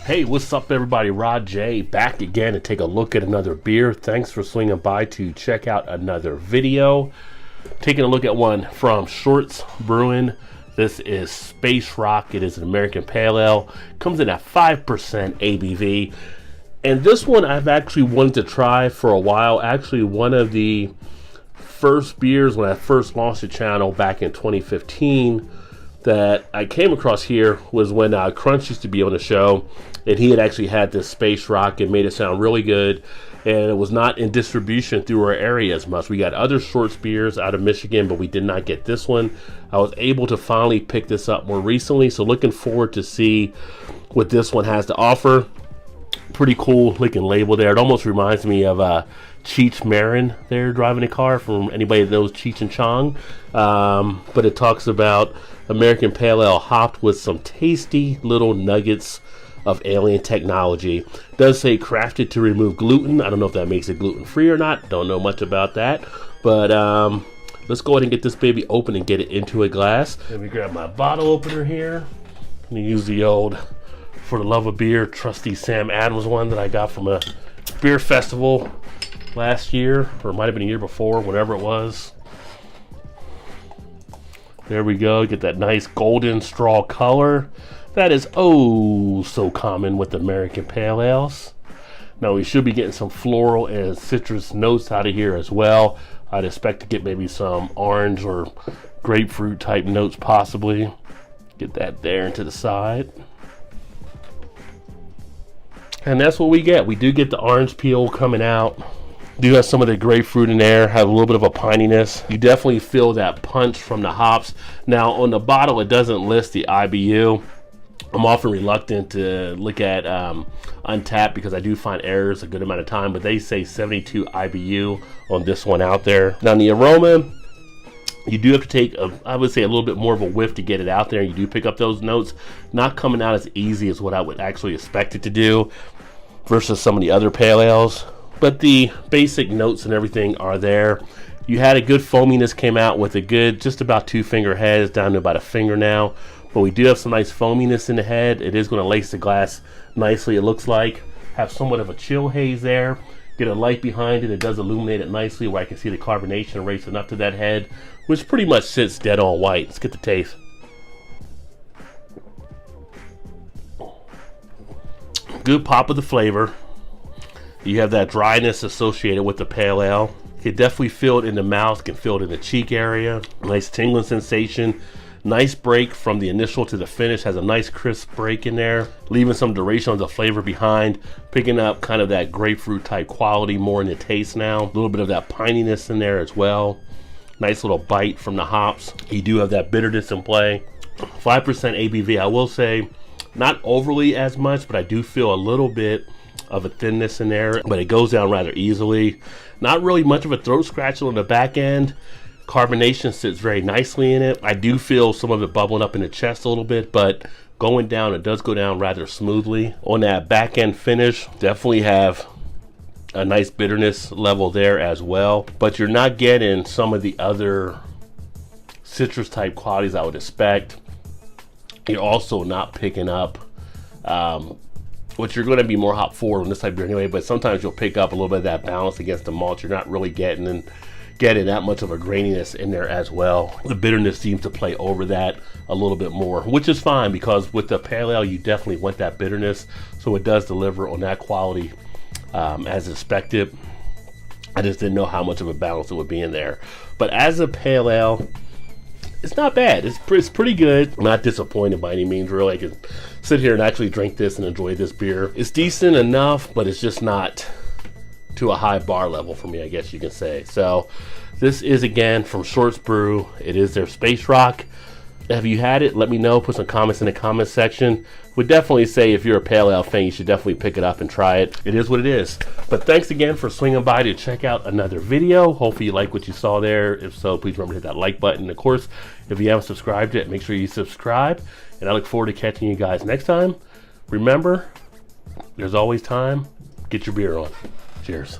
Hey, what's up everybody? Rod J back again to take a look at another beer. Thanks for swinging by to check out another video. Taking a look at one from Shorts Brewing. This is Space Rock. It is an American Pale Ale. Comes in at 5% ABV. And this one I've actually wanted to try for a while. Actually, one of the first beers when I first launched the channel back in 2015 that I came across here was when Crunch used to be on the show, and he had actually had this Space Rock and made it sound really good, and it was not in distribution through our area as much. We got other Shorts beers out of Michigan, but we did not get this one. I was able to finally pick this up more recently, so looking forward to see what this one has to offer. Pretty cool looking label there. It almost reminds me of Cheech Marin there driving a car, from anybody that knows Cheech and Chong. But it talks about American Pale Ale hopped with some tasty little nuggets of alien technology. It does say crafted to remove gluten. I don't know if that makes it gluten free or not. Don't know much about that. But let's go ahead and get this baby open and get it into a glass. Let me grab my bottle opener here. I'm gonna use the old For the Love of Beer trusty Sam Adams one that I got from a beer festival last year, or it might have been a year before, whatever it was. There we go. Get that nice golden straw color. That is oh so common with American Pale Ales. Now we should be getting some floral and citrus notes out of here as well. I'd expect to get maybe some orange or grapefruit type notes possibly. Get that there into the side. And that's what we get. We do get the orange peel coming out. Do have some of the grapefruit in there, have a little bit of a pininess. You definitely feel that punch from the hops. Now on the bottle it doesn't list the IBU. I'm often reluctant to look at Untappd because I do find errors a good amount of time, but they say 72 IBU on this one out there. Now in the aroma, you do have to take, I would say, a little bit more of a whiff to get it out there. You do pick up those notes. Not coming out as easy as what I would actually expect it to do versus some of the other pale ales. But the basic notes and everything are there. You had a good foaminess, came out with a good, just about 2 finger heads down to about a finger now. But we do have some nice foaminess in the head. It is going to lace the glass nicely, it looks like. Have somewhat of a chill haze there. Get a light behind it. It does illuminate it nicely where I can see the carbonation racing up to that head, which pretty much sits dead on white. Let's get the taste. Good pop of the flavor. You have that dryness associated with the pale ale. You can definitely feel it in the mouth, can feel it in the cheek area. Nice tingling sensation. Nice break from the initial to the finish. Has a nice crisp break in there, leaving some duration of the flavor behind, picking up kind of that grapefruit type quality more in the taste now. A little bit of that pininess in there as well. Nice little bite from the hops. You do have that bitterness in play. 5% ABV. I will say not overly as much, but I do feel a little bit of a thinness in there, but it goes down rather easily. Not really much of a throat scratch on the back end. Carbonation sits very nicely in it. I do feel some of it bubbling up in the chest a little bit, but going down, it does go down rather smoothly. On that back end finish, definitely have a nice bitterness level there as well, but you're not getting some of the other citrus type qualities I would expect. You're also not picking up which you're going to be more hop forward on this type of beer anyway, but sometimes you'll pick up a little bit of that balance against the malt. You're not really getting that much of a graininess in there as well. The bitterness seems to play over that a little bit more, which is fine because with the pale ale you definitely want that bitterness, so it does deliver on that quality as expected. I just didn't know how much of a balance it would be in there, but as a pale ale, it's not bad. It's pretty good. I'm not disappointed by any means, really. I can sit here and actually drink this and enjoy this beer. It's decent enough, but it's just not to a high bar level for me, I guess you can say. So this is again from Shorts Brew. It is their Space Rock. Have you had it? Let me know. Put some comments in the comments section. Would definitely say if you're a pale ale fan, you should definitely pick it up and try it. It is what it is. But thanks again for swinging by to check out another video. Hopefully you like what you saw there. If so, please remember to hit that like button. Of course, if you haven't subscribed yet, make sure you subscribe. And I look forward to catching you guys next time. Remember, there's always time. Get your beer on. Cheers.